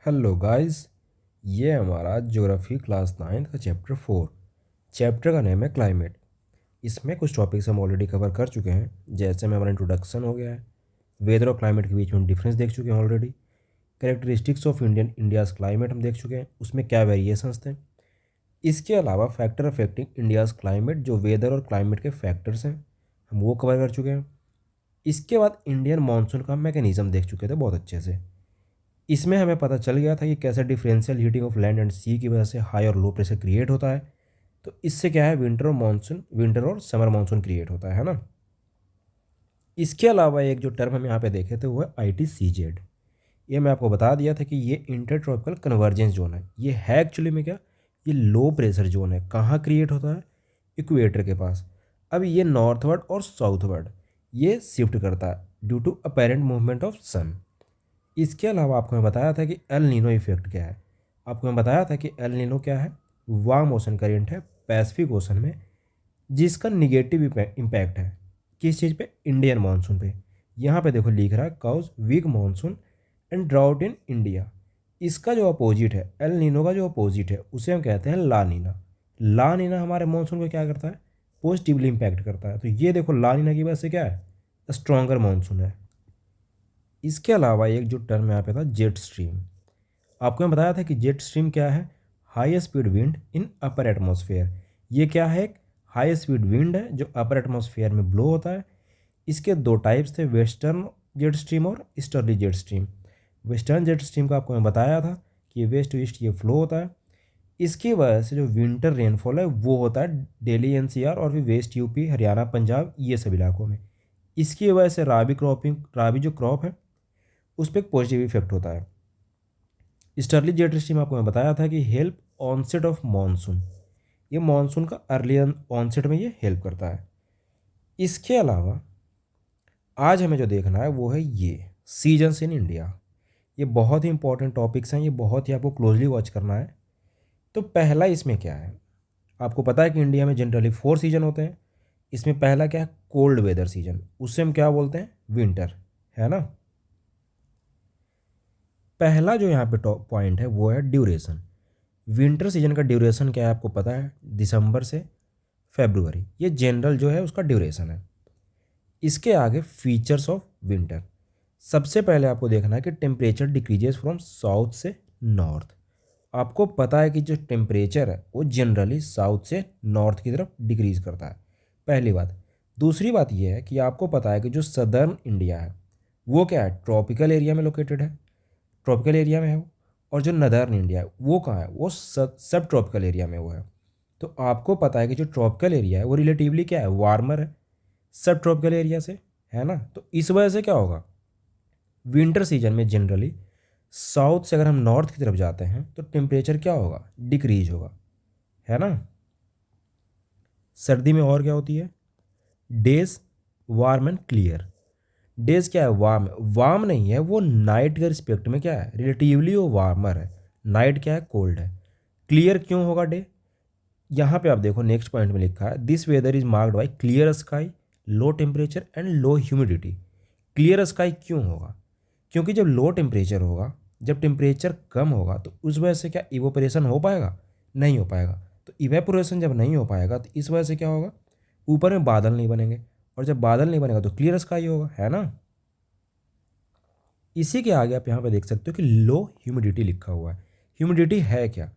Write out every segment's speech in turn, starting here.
Hello guys. ये हमारा geography class 9 का चैप्टर 4। चैप्टर का नेम है क्लाइमेट। इसमें कुछ टॉपिक्स हम ऑलरेडी कवर कर चुके हैं, जैसे में हमारा इंट्रोडक्शन हो गया है, वेदर और क्लाइमेट के बीच में डिफरेंस देख चुके हैं already, characteristics of India's climate हम देख चुके हैं, उसमें क्या वेरिएशंस थे। इसके अलावा फैक्टर अफेक्टिंग इंडियाज़ क्लाइमेट, जो वेदर और क्लाइमेट के फैक्टर्स हैं, हम वो कवर कर चुके हैं। इसके बाद इंडियन मानसून का मैकेनिज़्म देख चुके थे बहुत अच्छे से। इसमें हमें पता चल गया था कि कैसे differential heating of land and sea की वजह से हाई और लो प्रेशर क्रिएट होता है। तो इससे क्या है, विंटर और समर मानसून क्रिएट होता है ना। इसके अलावा एक जो टर्म हम यहाँ पे देखे थे वो है ITCZ। ये मैं आपको बता दिया था कि ये इंटर ट्रॉपिकल कन्वर्जेंस जोन है। ये है एक्चुअली में क्या, ये लो प्रेशर जोन है। कहाँ क्रिएट होता है, इक्वेटर के पास। अब ये नॉर्थवर्ड और साउथवर्ड ये शिफ्ट करता है due to apparent movement of sun. इसके अलावा आपको मैं बताया था कि एल नीनो इफेक्ट क्या है। आपको मैं बताया था कि एल नीनो क्या है, वार्म ओशन करेंट है पैसिफिक ओशन में, जिसका निगेटिव इम्पैक्ट है किस चीज़ पे, इंडियन मानसून पे। यहाँ पे देखो लिख रहा है causes weak monsoon and drought in India. इसका जो अपोजिट है, एल नीनो का जो अपोजिट है, उसे हम कहते हैं ला नीना। ला नीना हमारे मानसून को क्या करता है, पॉजिटिवली इम्पैक्ट करता है। तो ये देखो ला नीना की वजह से क्या है, स्ट्रॉन्गर मानसून है। इसके अलावा एक जो टर्म यहाँ पे था जेट स्ट्रीम। आपको मैं बताया था कि जेट स्ट्रीम क्या है, high speed wind in upper atmosphere. ये क्या है, एक हाई स्पीड विंड है जो अपर एटमॉस्फेयर में ब्लो होता है। इसके दो टाइप्स थे, वेस्टर्न जेट स्ट्रीम और easterly jet stream. Western jet stream का आपको मैं बताया था कि वेस्ट टू ईस्ट ये फ्लो होता है। इसकी वजह से जो विंटर रेनफॉल है वो होता है दिल्ली NCR और फिर वेस्ट यूपी हरियाणा पंजाब ये सब इलाकों में। इसकी वजह से राबी जो क्रॉप है उस पर एक पॉजिटिव इफेक्ट होता है। ईस्टर्ली जेट स्ट्रीम आपको मैं बताया था कि हेल्प ऑनसेट ऑफ मानसून, ये मानसून का अर्ली ऑनसेट में ये हेल्प करता है। इसके अलावा आज हमें जो देखना है वो है ये सीजन्स इन इंडिया। ये बहुत ही इंपॉर्टेंट टॉपिक्स हैं, ये बहुत ही आपको क्लोजली वॉच करना है। तो पहला इसमें क्या है, आपको पता है कि इंडिया में जनरली 4 सीजन होते हैं। इसमें पहला क्या है, कोल्ड वेदर सीजन, उससे हम क्या बोलते हैं, विंटर, है ना। पहला जो यहाँ पे टॉप पॉइंट है वो है ड्यूरेशन। विंटर सीजन का ड्यूरेशन क्या है आपको पता है, दिसंबर से फरवरी, ये जनरल जो है उसका ड्यूरेशन है। इसके आगे फीचर्स ऑफ विंटर, सबसे पहले आपको देखना है कि टेम्परेचर डिक्रीजेस फ्रॉम साउथ से नॉर्थ। आपको पता है कि जो टेम्परेचर है वो जनरली साउथ से नॉर्थ की तरफ डिक्रीज करता है, पहली बात। दूसरी बात यह है कि आपको पता है कि जो सदर्न इंडिया है वो क्या है, ट्रॉपिकल एरिया में लोकेटेड है, ट्रॉपिकल एरिया में है वो। और जो नदर्न इंडिया है वो कहाँ है, वो सब ट्रॉपिकल एरिया में वो है। तो आपको पता है कि जो ट्रॉपिकल एरिया है वो रिलेटिवली क्या है, वार्मर है सब ट्रॉपिकल एरिया से, है ना। तो इस वजह से क्या होगा, विंटर सीजन में जनरली साउथ से अगर हम नॉर्थ की तरफ जाते हैं तो टेम्परेचर क्या होगा, डिक्रीज होगा, है ना। सर्दी में और क्या होती है, days warm and clear. Days क्या है, वार्म, वार्म नहीं है वो, नाइट के रिस्पेक्ट में क्या है, रिलेटिवली वो वार्मर है। नाइट क्या है, कोल्ड है। क्लियर क्यों होगा डे, यहाँ पे आप देखो नेक्स्ट पॉइंट में लिखा है this weather is marked by clear sky, low temperature and low humidity. Clear sky क्यों होगा, क्योंकि जब लो टेम्परेचर होगा, जब टेम्परेचर कम होगा तो उस वजह से क्या इवोपरेशन हो पाएगा, नहीं हो पाएगा। तो इवेपोरेशन जब नहीं हो पाएगा तो इस वजह से क्या होगा, ऊपर में बादल नहीं बनेंगे, और जब बादल नहीं बनेगा तो क्लियर स्काई होगा, है ना। इसी के आगे आप यहाँ पे देख सकते हो कि लो ह्यूमिडिटी लिखा हुआ है। ह्यूमिडिटी है क्या,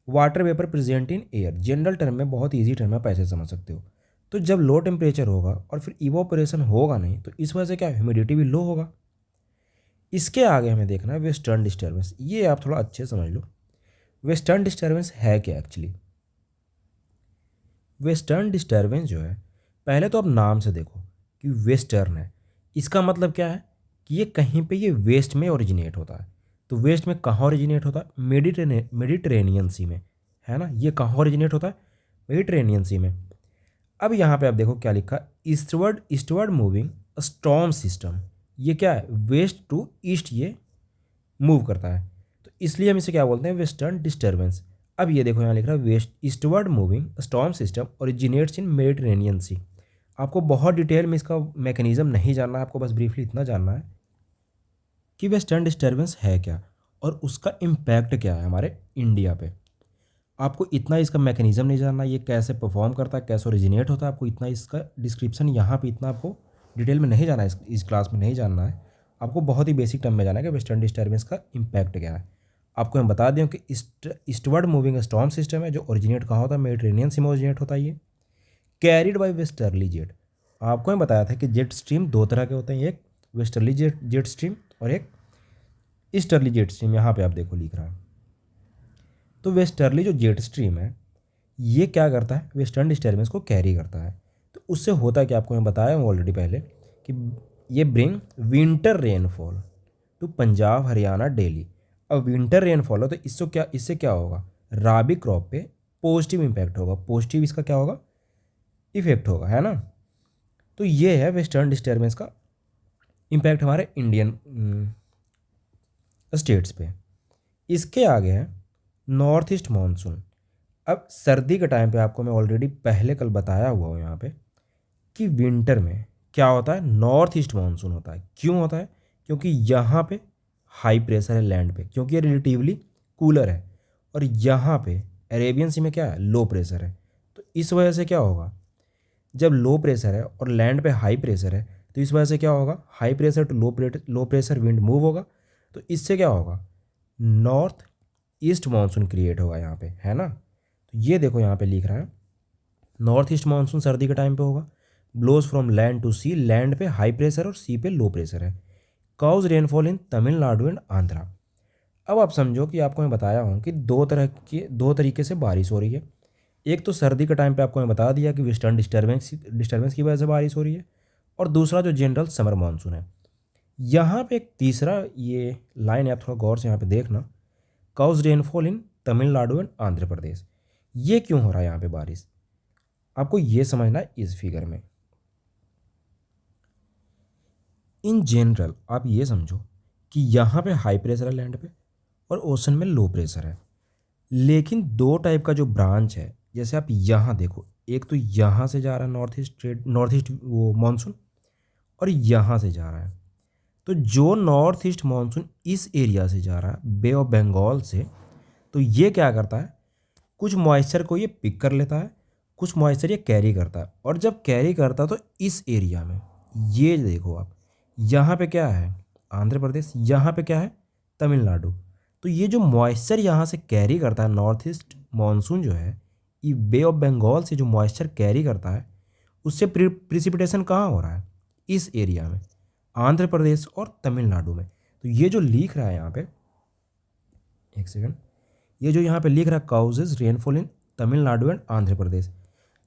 water vapour present in air, general term में बहुत इजी टर्म है, आप ऐसे समझ सकते हो। तो जब लो टेम्परेचर होगा और फिर इवोपरेशन होगा नहीं तो इस वजह से क्या ह्यूमिडिटी भी लो होगा। इसके आगे हमें देखना है वेस्टर्न डिस्टर्बेंस, ये आप थोड़ा अच्छे समझ लो। वेस्टर्न डिस्टर्बेंस है क्या एक्चुअली, वेस्टर्न डिस्टर्बेंस जो है, पहले तो आप नाम से देखो कि वेस्टर्न है, इसका मतलब क्या है कि ये कहीं पे ये वेस्ट में ओरिजिनेट होता है। तो वेस्ट में कहाँ ओरिजिनेट होता है, मेडिटेरेनियन सी में, है ना। ये कहाँ ओरिजिनेट होता है, मेडिटेरेनियन सी में। अब यहाँ पे आप देखो क्या लिखा, eastward eastward moving storm system. ये क्या है, वेस्ट टू ईस्ट ये मूव करता है, तो इसलिए हम इसे क्या बोलते हैं, वेस्टर्न डिस्टर्बेंस। अब ये देखो यहाँ लिख रहा है west eastward moving storm system originates in Mediterranean sea. आपको बहुत डिटेल में इसका मैकेनिज्म नहीं जानना है, आपको बस ब्रीफली इतना जानना है कि वेस्टर्न डिस्टर्बेंस है क्या। और उसका इम्पैक्ट क्या है हमारे इंडिया पे। आपको इतना इसका मैकेनिज़्म नहीं जानना, ये कैसे परफॉर्म करता है, कैसे ओरिजिनेट होता है, आपको इतना इसका डिस्क्रिप्शन यहाँ पे इतना आपको डिटेल में नहीं जाना है, इस क्लास में नहीं जानना है। आपको बहुत ही बेसिक टर्म में जाना है कि वेस्टर्न डिस्टर्बेंस का इम्पैक्ट क्या है। आपको हम बता दें कि ईस्टवर्ड मूविंग स्टॉर्म सिस्टम है जो ओरिजिनेट कहाँ होता है, मेडिटेरेनियन सी में ओरिजिनेट होता है ये, कैरिड बाई वेस्टर्ली जेट। आपको मैं बताया था कि जेट स्ट्रीम दो तरह के होते हैं, एक वेस्टर्ली जेट स्ट्रीम और एक ईस्टर्ली जेट स्ट्रीम। यहाँ पे आप देखो लिख रहा है। तो वेस्टर्ली जो जेट स्ट्रीम है ये क्या करता है, वेस्टर्न डिस्टर्बेंस को कैरी करता है। तो उससे होता है कि आपको मैं बताया हूँ ऑलरेडी पहले कि ये bring winter rainfall to Punjab Haryana Delhi. अब विंटर रेनफॉल हो तो इससे क्या होगा, राबी क्रॉप पे पॉजिटिव इम्पैक्ट होगा, पॉजिटिव इसका क्या होगा, इफेक्ट होगा, है ना। तो ये है वेस्टर्न डिस्टर्बेंस का इम्पैक्ट हमारे इंडियन स्टेट्स पे। इसके आगे है नॉर्थ ईस्ट मानसून। अब सर्दी के टाइम पे आपको मैं ऑलरेडी पहले कल बताया हुआ हूँ यहाँ पे कि विंटर में क्या होता है, नॉर्थ ईस्ट मानसून होता है। क्यों होता है, क्योंकि यहाँ पे हाई प्रेशर है लैंड पे, क्योंकि ये रिलेटिवली कूलर है, और यहाँ पे अरेबियन सी में क्या है, लो प्रेशर है। तो इस वजह से क्या होगा, जब लो प्रेशर है और लैंड पे हाई प्रेशर है तो इस वजह से क्या होगा, high pressure to low pressure wind move होगा। तो इससे क्या होगा, नॉर्थ ईस्ट मानसून क्रिएट होगा यहाँ पे, है ना। तो ये देखो यहाँ पे लिख रहा है नॉर्थ ईस्ट मानसून सर्दी के टाइम पे होगा, blows from land to sea, land पे हाई प्रेशर और सी पे लो प्रेशर है, causes rainfall in Tamil Nadu and Andhra. अब आप समझो कि आपको मैं बताया हूँ कि दो तरीके से बारिश हो रही है। एक तो सर्दी के टाइम पे आपको मैं बता दिया कि वेस्टर्न डिस्टर्बेंस की वजह से बारिश हो रही है, और दूसरा जो जनरल समर मानसून है। यहाँ पे एक तीसरा ये लाइन है, आप थोड़ा गौर से यहाँ पे देखना, causes rainfall in Tamil Nadu and Andhra Pradesh. ये क्यों हो रहा है यहाँ पे बारिश, आपको ये समझना है इस फिगर में। इन जनरल आप ये समझो कि यहाँ पे हाई प्रेशर है लैंड पे और ओशन में लो प्रेशर है, लेकिन दो टाइप का जो ब्रांच है, जैसे आप यहाँ देखो, एक तो यहाँ से जा रहा है नॉर्थ ईस्ट वो मानसून, और यहाँ से जा रहा है। तो जो नॉर्थ ईस्ट मानसून इस एरिया से जा रहा है बे ऑफ बंगाल से, तो ये क्या करता है, कुछ मॉइस्चर को ये पिक कर लेता है, कुछ मॉइस्चर ये कैरी करता है, और जब कैरी करता है तो इस एरिया में ये देखो आप, यहाँ पे क्या है आंध्र प्रदेश, यहाँ पे क्या है तमिलनाडु। तो ये जो मॉइस्चर यहाँ से कैरी करता है, नॉर्थ ईस्ट मानसून जो है ये बे ऑफ बंगाल से जो मॉइस्चर कैरी करता है, उससे प्रिसिपिटेशन कहाँ हो रहा है, इस एरिया में, आंध्र प्रदेश और तमिलनाडु में। तो ये जो लिख रहा है यहाँ पे, एक सेकंड, ये जो यहाँ पे लिख रहा है causes rainfall in Tamil Nadu and Andhra Pradesh.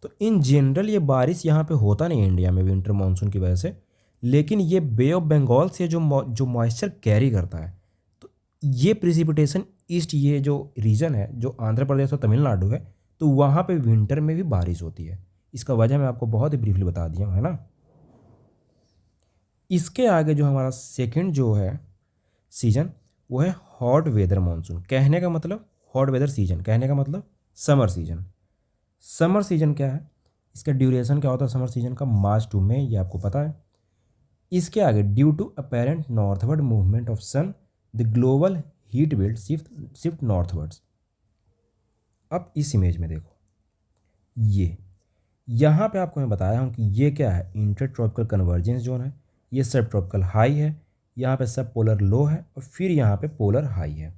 तो इन जनरल ये बारिश यहाँ पे होता नहीं है इंडिया में विंटर मानसून की वजह से, लेकिन ये बे ऑफ बंगाल से जो मॉइस्चर कैरी करता है, तो ये प्रिसिपिटेशन ईस्ट, ये जो रीजन है जो आंध्र प्रदेश और तमिलनाडु है, तो वहाँ पे विंटर में भी बारिश होती है। इसका वजह मैं आपको बहुत ही ब्रीफली बता दिया हूँ, है ना। इसके आगे जो हमारा सेकंड जो है सीजन वो है हॉट वेदर मानसून। कहने का मतलब हॉट वेदर सीजन, कहने का मतलब समर सीजन। समर सीजन क्या है, इसका ड्यूरेशन क्या होता है समर सीजन का, मार्च टू मई, ये आपको पता है। इसके आगे due to apparent northward movement of sun the global heat belt shift northwards. अब इस इमेज में देखो, ये यहाँ पे आपको मैं बताया हूँ कि ये क्या है, इंटर ट्रॉपिकल कन्वर्जेंस जोन है, ये सब ट्रॉपिकल हाई है, यहाँ पे सब पोलर लो है, और फिर यहाँ पे पोलर हाई है।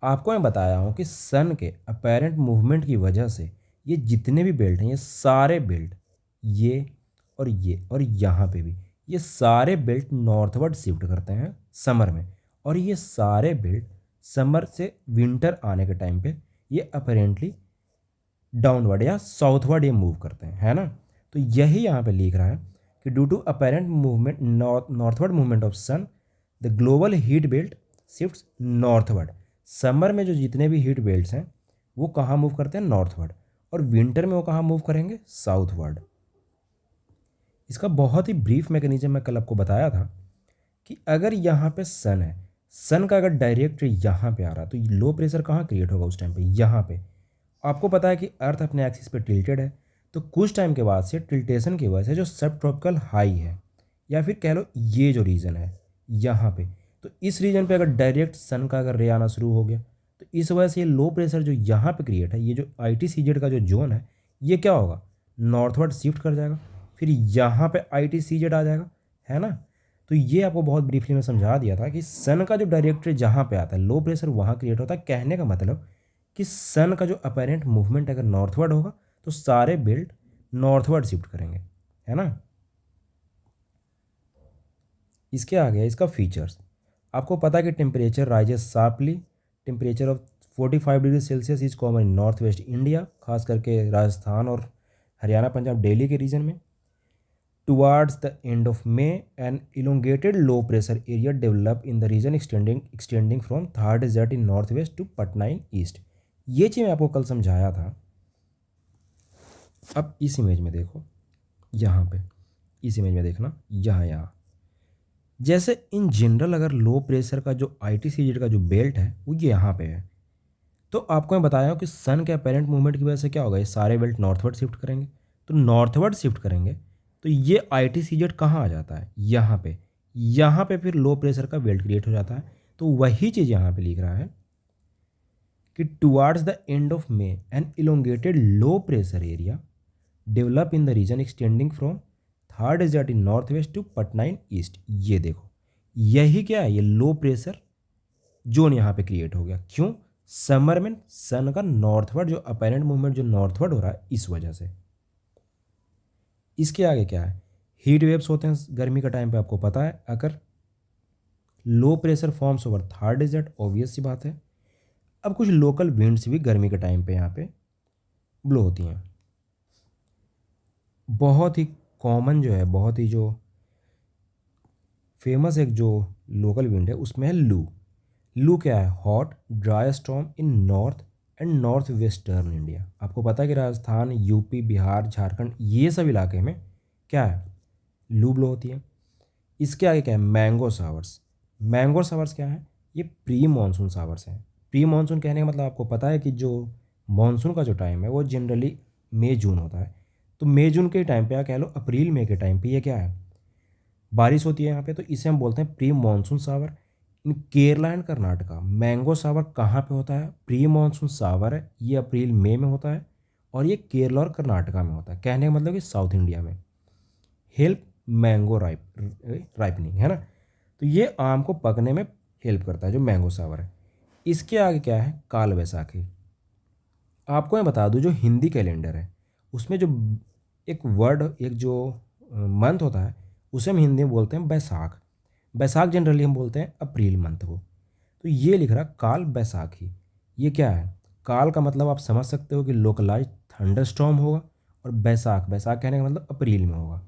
आपको मैं बताया हूँ कि सन के अपेरेंट मूवमेंट की वजह से ये जितने भी बेल्ट हैं, ये सारे बेल्ट, ये और यहाँ पे भी, ये सारे बेल्ट नॉर्थवर्ड शिफ्ट करते हैं समर में, और ये सारे बेल्ट समर से विंटर आने के टाइम पे ये अपेरेंटली डाउनवर्ड या साउथवर्ड ये मूव करते हैं, है ना। तो यही यहाँ पे लिख रहा है कि due to apparent movement northward movement of sun the global heat belt shifts northward. Summer में जो जितने भी हीट बेल्ट्स हैं वो कहाँ मूव करते हैं, नॉर्थवर्ड, और विंटर में वो कहाँ मूव करेंगे, साउथवर्ड। इसका बहुत ही ब्रीफ मैकेनिज्म मैं कल आपको बताया था कि अगर यहाँ पे सन है, सन का अगर डायरेक्ट यहाँ पे आ रहा तो लो प्रेशर कहाँ क्रिएट होगा उस टाइम पे, यहाँ पे। आपको पता है कि अर्थ अपने एक्सिस पे टिल्टेड है, तो कुछ टाइम के बाद से टिल्टेशन की वजह से जो सब ट्रॉपिकल हाई है, या फिर कह लो ये जो रीजन है यहाँ पे, तो इस रीजन पे अगर डायरेक्ट सन का अगर रे आना शुरू हो गया तो इस वजह से ये लो प्रेशर जो यहाँ पे क्रिएट है, ये जो ITCZ का जो जोन है, ये क्या होगा, नॉर्थवर्ड शिफ्ट कर जाएगा, फिर यहाँ पे ITCZ आ जाएगा, है ना। तो ये आपको बहुत ब्रीफली में समझा दिया था कि सन का जो डायरेक्ट रे जहाँ पे आता है लो प्रेशर वहाँ क्रिएट होता है। कहने का मतलब कि सन का जो अपेरेंट मूवमेंट अगर नॉर्थवर्ड होगा तो सारे बेल्ट नॉर्थवर्ड शिफ्ट करेंगे, है ना। इसके आगे इसका फीचर्स, आपको पता है कि temperature rises sharply, temperature of 45 degree Celsius is common in north waste India, खास करके राजस्थान और हरियाणा पंजाब दिल्ली के रीजन में। Towards the end of May an elongated low pressure area develop in the region extending from Thar desert in north west to Patna in east. ये चीज़ मैं आपको कल समझाया था। अब इस इमेज में देखो, यहाँ पे इस इमेज में देखना, यहाँ जैसे इन जनरल अगर लो प्रेशर का जो ITCZ का जो बेल्ट है वो ये यहाँ पे है, तो आपको मैं बताया हूँ कि सन के अपेरेंट मूवमेंट की वजह से क्या होगा, ये सारे बेल्ट नॉर्थवर्ड शिफ्ट करेंगे। तो नॉर्थवर्ड शिफ्ट करेंगे तो ये ITCZ कहाँ आ जाता है, यहाँ पे, यहाँ पे फिर लो प्रेशर का बेल्ट क्रिएट हो जाता है। तो वही चीज़ यहाँ पे लिख रहा है कि towards the end of May an elongated low pressure area develop in the region extending from third desert in north west to Patna in east. ये देखो, यही क्या है, ये लो प्रेशर जोन यहाँ पे क्रिएट हो गया। क्यों, समर में सन का नॉर्थवर्ड जो अपेरेंट मूवमेंट जो नॉर्थवर्ड हो रहा है इस वजह से। इसके आगे क्या है, हीट वेव्स होते हैं गर्मी का टाइम पे, आपको पता है। अगर low pressure forms over Thar desert, obvious सी बात है। अब कुछ लोकल विंड्स भी गर्मी के टाइम पे यहाँ पे ब्लो होती हैं। बहुत ही कॉमन जो है, बहुत ही जो फेमस एक जो लोकल विंड है उसमें है लू। लू क्या है, hot dry storm in north and north western India. आपको पता है कि राजस्थान, यूपी, बिहार, झारखंड, ये सब इलाके में क्या है, लू ब्लो होती है। इसके आगे क्या है, मैंगो सावर्स। मैंगो सावर्स क्या है, ये प्री मानसून सावर्स हैं। प्री मानसून कहने का मतलब आपको पता है कि जो मानसून का जो टाइम है वो जनरली मई जून होता है। तो मई जून के टाइम पे या कह लो अप्रैल मई के टाइम पे ये क्या है, बारिश होती है यहाँ पे। तो इसे हम बोलते हैं pre monsoon shower. In Kerala and Karnataka mango shower कहाँ पे होता है, प्री मानसून सावर है, ये अप्रैल मई में होता है और ये केरला और कर्नाटका में होता है। कहने का मतलब कि साउथ इंडिया में हेल्प मैंगो राइपनिंग, है ना। तो ये आम को पकने में हेल्प करता है जो मैंगो सावर है। इसके आगे क्या है, काल बैसाखी। आपको मैं बता दूं जो हिंदी कैलेंडर है उसमें जो एक वर्ड, एक जो मंथ होता है उसे हम हिंदी में बोलते हैं बैसाख। बैसाख जनरली हम बोलते हैं अप्रैल मंथ को। तो ये लिख रहा काल बैसाखी। ये क्या है, काल का मतलब आप समझ सकते हो कि लोकलाइज थंडरस्टॉर्म होगा, और बैसाख, बैसाख कहने का मतलब अप्रैल में होगा।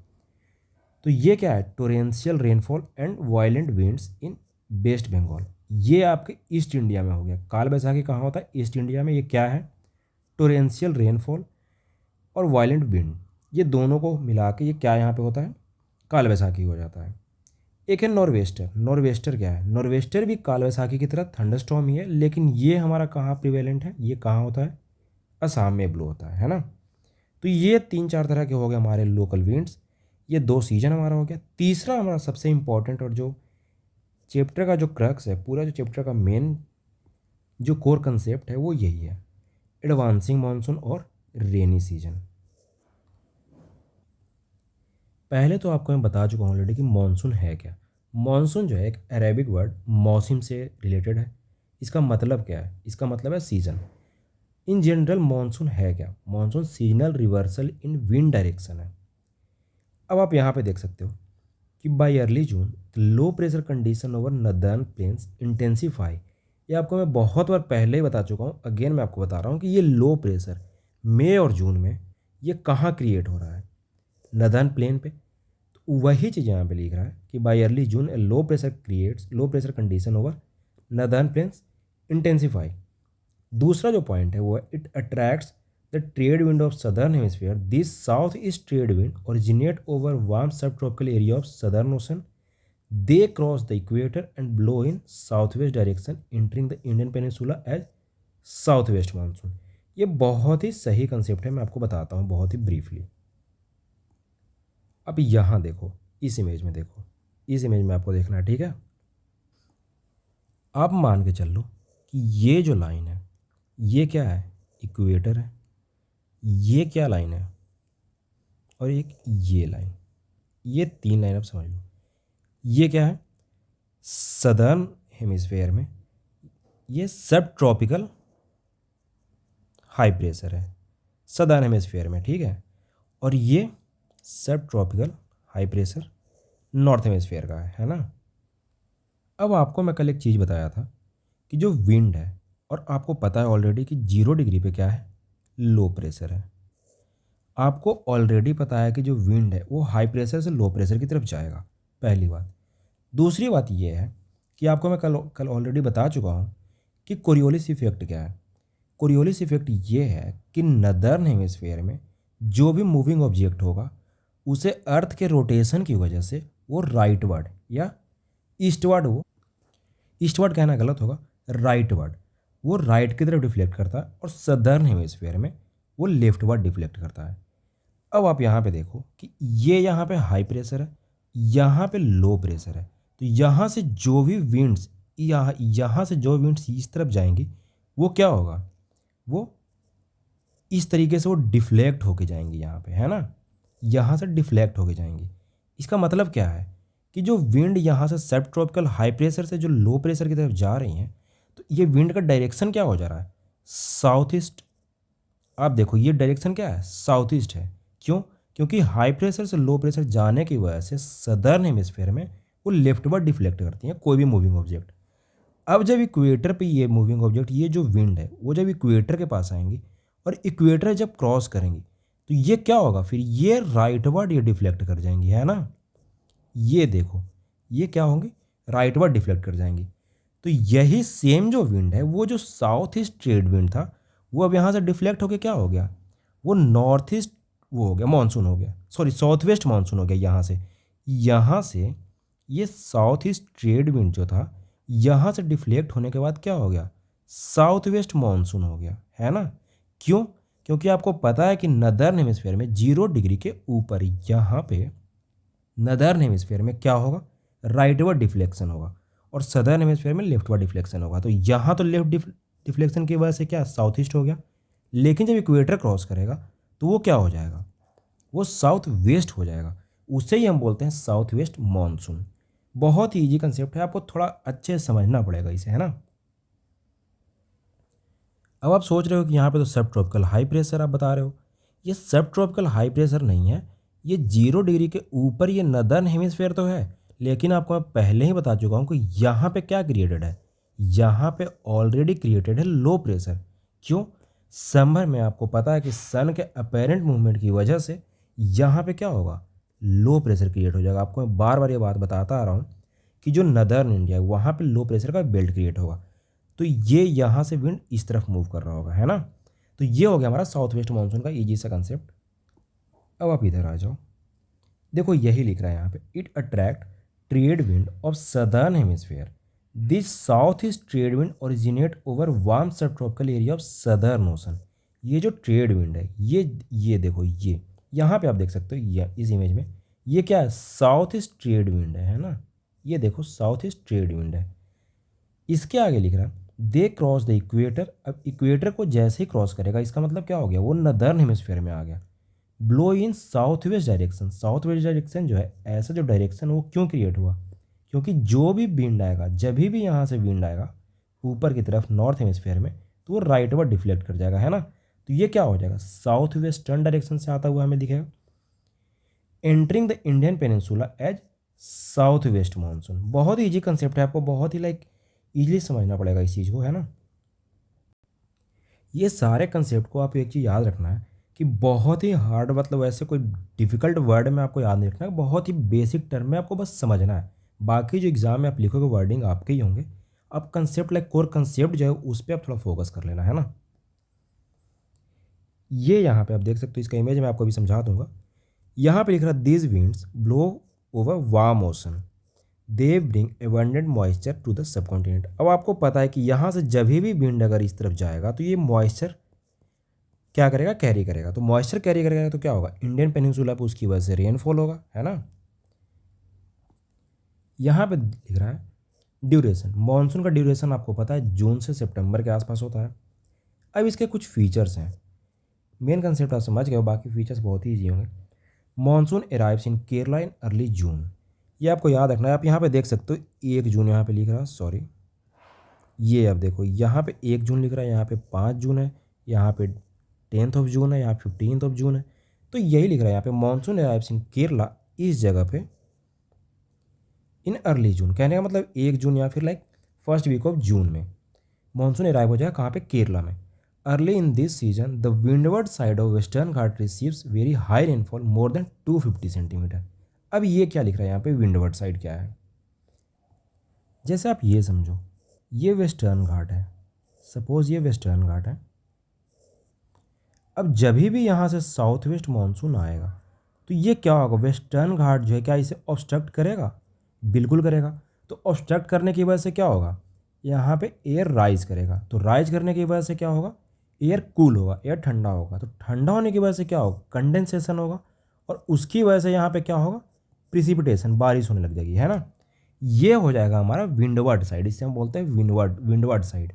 तो ये क्या है, torrential rainfall and violent winds in West Bengal. ये आपके ईस्ट इंडिया में हो गया। काल बैसाखी कहाँ होता है, ईस्ट इंडिया में। ये क्या है, टोरेंशियल रेनफॉल और वायलेंट विंड, ये दोनों को मिला के ये क्या यहाँ पे होता है, काल बैसाखी हो जाता है। एक है नॉर्वेस्टर। नॉर्वेस्टर क्या है, नॉर्वेस्टर भी काल बैसाखी की तरह थंडरस्टॉर्म ही है, लेकिन ये हमारा कहाँ प्रिवेलेंट है, ये कहाँ होता है, असम में ब्लो होता है ना। तो ये 3-4 तरह के हो गए हमारे लोकल विंड्स। ये 2 सीजन हमारा हो गया। तीसरा हमारा सबसे इंपॉर्टेंट और जो चैप्टर का जो क्रक्स है, पूरा जो चैप्टर का मेन जो कोर कंसेप्ट है वो यही है, एडवांसिंग मानसून और रेनी सीजन। पहले तो आपको मैं बता चुका हूँ ऑलरेडी कि मानसून है क्या। मानसून जो है एक अरेबिक वर्ड मौसम से रिलेटेड है। इसका मतलब क्या है, इसका मतलब है सीजन। इन जनरल मानसून है क्या, monsoon seasonal reversal in wind direction है। अब आप यहाँ पे देख सकते हो कि by early June the low pressure condition over northern plains intensify. ये आपको मैं बहुत बार पहले ही बता चुका हूँ, अगेन मैं आपको बता रहा हूँ कि ये लो प्रेशर मई और जून में ये कहाँ क्रिएट हो रहा है, नदर्न प्लेन पे। तो वही चीज़ यहाँ पे लिख रहा है कि by early June a low pressure condition over northern plains intensify. दूसरा जो पॉइंट है वो है it attracts the trade wind of southern hemisphere. This south east trade wind originate over warm sub tropical area of southern ocean. They cross the equator and blow in south west direction entering the Indian peninsula as south west monsoon. ये बहुत ही सही concept है, मैं आपको बताता हूँ बहुत ही briefly. अब यहाँ देखो, इस इमेज में देखो, इस इमेज में आपको देखना है, ठीक है। आप मान के चल लो कि ये जो लाइन है ये क्या है, इक्वेटर है। ये क्या लाइन है, और एक ये लाइन, ये तीन लाइन आप समझ लो। ये क्या है, सदर्न हेमिस्फेयर में ये सब ट्रॉपिकल हाई प्रेशर है, सदर्न हेमिस्फेयर में, ठीक है। और ये सब tropical high pressure north hemisphere का है ना। अब आपको मैं कल एक चीज़ बताया था कि जो विंड है, और आपको पता है ऑलरेडी कि 0 डिग्री पे क्या है, लो प्रेशर है। आपको ऑलरेडी पता है कि जो विंड है वो हाई प्रेशर से लो प्रेशर की तरफ जाएगा, पहली बात। दूसरी बात ये है कि आपको मैं कल कल ऑलरेडी बता चुका हूँ कि कोरियोलिस इफेक्ट क्या है। कोरियोलिस इफेक्ट ये है कि नदर्न हेमिस्फेयर में जो भी मूविंग ऑब्जेक्ट होगा उसे अर्थ के रोटेशन की वजह से वो राइटवर्ड या ईस्टवर्ड, वो ईस्टवर्ड कहना गलत होगा, राइटवर्ड, वो राइट की तरफ डिफ्लेक्ट करता है, और सदर्न हेमिस्फेयर में वो लेफ्टवर्ड डिफ्लेक्ट करता है। अब आप यहाँ पे देखो कि ये यहाँ पे हाई प्रेशर है, यहाँ पे लो प्रेशर है, तो यहाँ से जो भी विंड्स यहाँ से जो विंड्स इस तरफ जाएंगी वो क्या होगा, वो इस तरीके से वो डिफ्लेक्ट होके जाएंगी यहाँ पे, है ना। यहाँ से डिफ्लेक्ट होके जाएंगी। इसका मतलब क्या है कि जो विंड यहाँ से सब ट्रॉपिकल हाई प्रेशर से जो लो प्रेशर की तरफ जा रही हैं, तो ये विंड का डायरेक्शन क्या हो जा रहा है, साउथ ईस्ट। आप देखो ये डायरेक्शन क्या है, साउथ ईस्ट है। क्यों, क्योंकि हाई प्रेशर से लो प्रेशर जाने की वजह से सदर्न हेमिस्फेयर में वो लेफ्टवर्ड डिफ्लेक्ट करती हैं कोई भी मूविंग ऑब्जेक्ट। अब जब इक्वेटर पे ये मूविंग ऑब्जेक्ट, ये जो विंड है वो जब इक्वेटर के पास आएंगी और इक्वेटर जब क्रॉस करेंगी, तो ये क्या होगा, फिर ये राइटवर्ड ये डिफ्लेक्ट कर जाएंगी, है ना। ये देखो ये क्या होंगी, राइटवर्ड डिफ्लेक्ट कर जाएंगी। तो यही सेम जो विंड है, वो जो साउथ ईस्ट ट्रेड विंड था, वो अब यहाँ से डिफ्लेक्ट होके क्या हो गया, वो नॉर्थ ईस्ट वो हो गया, मानसून हो गया, सॉरी साउथ वेस्ट मानसून हो गया। यहाँ से ये साउथ ईस्ट ट्रेड विंड जो था, यहाँ से डिफ्लेक्ट होने के बाद क्या हो गया, साउथ वेस्ट मानसून हो गया, है ना। क्यों, क्योंकि आपको पता है कि नदर्न हेमिस्फेयर में 0 डिग्री के ऊपर यहाँ पे नदर्न हेमिस्फेयर में क्या होगा, राइटवर्ड डिफ्लेक्शन होगा, और सदर्न हेमिस्फेयर में लेफ्टवर्ड डिफ्लेक्शन होगा। तो यहाँ तो लेफ्ट डिफ्लेक्शन की वजह से क्या साउथ ईस्ट हो गया, लेकिन जब इक्वेटर क्रॉस करेगा तो वो क्या हो जाएगा, वो साउथ वेस्ट हो जाएगा। उसे ही हम बोलते हैं साउथ वेस्ट मानसून। बहुत ही ईजी कंसेप्ट है, आपको थोड़ा अच्छे से समझना पड़ेगा इसे, है ना। अब आप सोच रहे हो कि यहाँ पे तो सब ट्रॉपिकल हाई प्रेशर आप बता रहे हो, ये सब ट्रॉपिकल हाई प्रेशर नहीं है, ये 0 डिग्री के ऊपर ये नदर्न हेमिस्फेयर तो है, लेकिन आपको मैं पहले ही बता चुका हूँ कि यहाँ पे क्या क्रिएटेड है, यहाँ पे ऑलरेडी क्रिएटेड है लो प्रेशर। क्यों, समर में आपको पता है कि सन के अपेरेंट मूवमेंट की वजह से यहाँ पे क्या होगा, लो प्रेशर क्रिएट हो जाएगा। आपको मैं बार बार ये बात बताता आ रहा हूँ कि जो नदर्न इंडिया है वहाँ पे लो प्रेशर का बेल्ट क्रिएट होगा, तो ये यहाँ से विंड इस तरफ मूव कर रहा होगा, है ना। तो ये हो गया हमारा साउथ वेस्ट मानसून का ईजी सा कंसेप्ट। अब आप इधर आ जाओ, देखो यही लिख रहा है यहाँ पे, it attract trade wind of southern hemisphere, this south east trade wind originate over warm sub tropical area of southern ocean. ये जो ट्रेड विंड है, ये देखो, ये यहाँ पे आप देख सकते हो, ये इस इमेज में ये क्या है, साउथ ईस्ट ट्रेड विंड है ना। ये देखो साउथ ईस्ट ट्रेड विंड है। इसके आगे लिख रहा है दे क्रॉस द इक्वेटर। अब इक्वेटर को जैसे ही क्रॉस करेगा, इसका मतलब क्या हो गया, वो नदर्न हेमिस्फेयर में आ गया। Blow in south west direction, south west direction जो है, ऐसा जो डायरेक्शन वो क्यों क्रिएट हुआ, क्योंकि जो भी विंड आएगा, जब भी यहाँ से विंड आएगा ऊपर की तरफ नॉर्थ हेमिस्फेयर में, तो वो राइटवर्ड डिफ्लेक्ट कर जाएगा, है ना। तो ये क्या हो जाएगा, साउथ वेस्टर्न डायरेक्शन से आता हुआ हमें दिखेगा, entering the Indian peninsula as south west monsoon. बहुत ही ईजी कंसेप्ट है, आपको बहुत ही ईजिली समझना पड़ेगा इस चीज़ को, है ना। ये सारे कंसेप्ट को आप एक चीज़ याद रखना है कि बहुत ही हार्ड, मतलब ऐसे कोई डिफ़िकल्ट वर्ड में आपको याद नहीं रखना है, बहुत ही बेसिक टर्म में आपको बस समझना है। बाकी जो एग्ज़ाम में आप लिखोगे वर्डिंग आपके ही होंगे। आप कंसेप्ट कोर कंसेप्ट जो है उस पर आप थोड़ा फोकस कर लेना, है ना। ये यहाँ पे आप देख सकते हो, इसका इमेज मैं आपको अभी समझा दूंगा। यहाँ पे लिख रहा है this winds blow over warm ocean, they bring abundant moisture to the subcontinent. अब आपको पता है कि यहाँ से जब भी विंड अगर इस तरफ जाएगा तो ये मॉइस्चर क्या करेगा, कैरी करेगा। तो मॉइस्चर कैरी करेगा तो क्या होगा, इंडियन पेनिनसुला पे उसकी वजह से रेनफॉल होगा, है ना। यहाँ पे लिख रहा है ड्यूरेशन, मानसून का ड्यूरेशन आपको पता है जून से सितंबर के आसपास होता है। अब इसके कुछ फीचर्स हैं, मेन कंसेप्ट आप समझ गए हो, बाकी फीचर्स बहुत ही ईजी होंगे। Monsoon arrives in Kerala in early June, ये आपको याद रखना है। आप यहाँ पे देख सकते हो 1 जून यहाँ पे लिख रहा है, सॉरी, ये अब देखो यहाँ पे 1 जून लिख रहा है, यहाँ पे 5 जून है, यहाँ पे 10 जून है, यहाँ 15 जून है। तो यही लिख रहा है यहाँ पे मानसून अराइव्स इन केरला, इस जगह पे इन अर्ली जून, कहने का मतलब 1 जून या फिर like first week of June में मानसून अराइव हो जाएगा कहाँ पे, केरला में। Early in this season the windward side of western घाट receives very high rainfall more than 250 centimetre. अब ये क्या लिख रहा है यहाँ पे, विंडवर्ड साइड क्या है, जैसे आप ये समझो, ये वेस्टर्न घाट है, सपोज ये वेस्टर्न घाट है। अब जब भी यहाँ से साउथ वेस्ट मानसून आएगा तो ये क्या होगा, वेस्टर्न घाट जो है क्या इसे ऑब्स्ट्रक्ट करेगा, बिल्कुल करेगा। तो ऑब्स्ट्रक्ट करने की वजह से क्या होगा, यहाँ पे एयर राइज करेगा, तो राइज करने की वजह से क्या होगा, एयर कूल होगा, एयर ठंडा होगा। तो ठंडा होने की वजह से क्या होगा, कंडेंसेशन होगा, और उसकी वजह से यहाँ पे क्या होगा, प्रिसिपिटेशन, बारिश होने लग जाएगी, है ना। ये हो जाएगा हमारा विंडवर्ड साइड, इससे हम बोलते हैं विंडवर्ड साइड।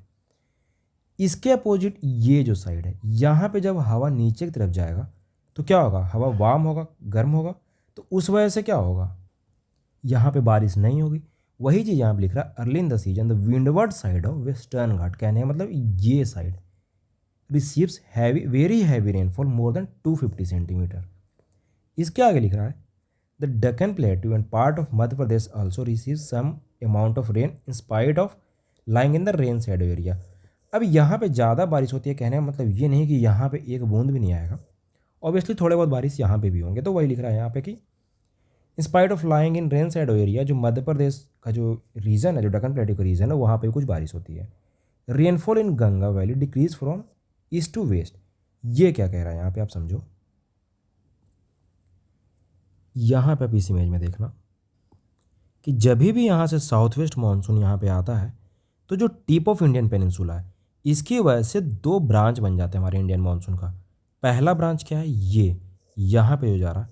इसके अपोजिट ये जो साइड है, यहाँ पे जब हवा नीचे की तरफ जाएगा तो क्या होगा, हवा वार्म होगा, गर्म होगा, तो उस वजह से क्या होगा, यहाँ पे बारिश नहीं होगी। वही चीज़ यहाँ पे लिख रहा है, early in the season the windward side of western घाट, कहने का मतलब ये side receives heavy very heavy rainfall more than 250 centimetre. इसके आगे लिख रहा है the Deccan plateau and part of Madhya Pradesh also receive some amount of rain in spite of lying in the rain shadow area. अब यहाँ पे ज़्यादा बारिश होती है, कहने का मतलब ये नहीं कि यहाँ पे एक बूंद भी नहीं आएगा, ऑब्वियसली थोड़े बहुत बारिश यहाँ पे भी होंगे। तो वही लिख रहा है यहाँ पे कि in spite of lying in rain shadow area, जो मध्य प्रदेश का जो रीजन है, जो डक्कन प्लेट्यू का रीजन है, वहाँ पे कुछ बारिश होती है। Rainfall in Ganga valley decrease from east to west, ये क्या कह रहा है यहाँ पे आप समझो। यहाँ पे आप इस इमेज में देखना कि जब भी यहाँ से साउथ वेस्ट मानसून यहाँ पे आता है तो जो टिप ऑफ इंडियन पेनिनसुला है, इसकी वजह से 2 ब्रांच बन जाते हैं हमारे इंडियन मानसून का। पहला ब्रांच क्या है, ये यहाँ पे जो जा रहा है,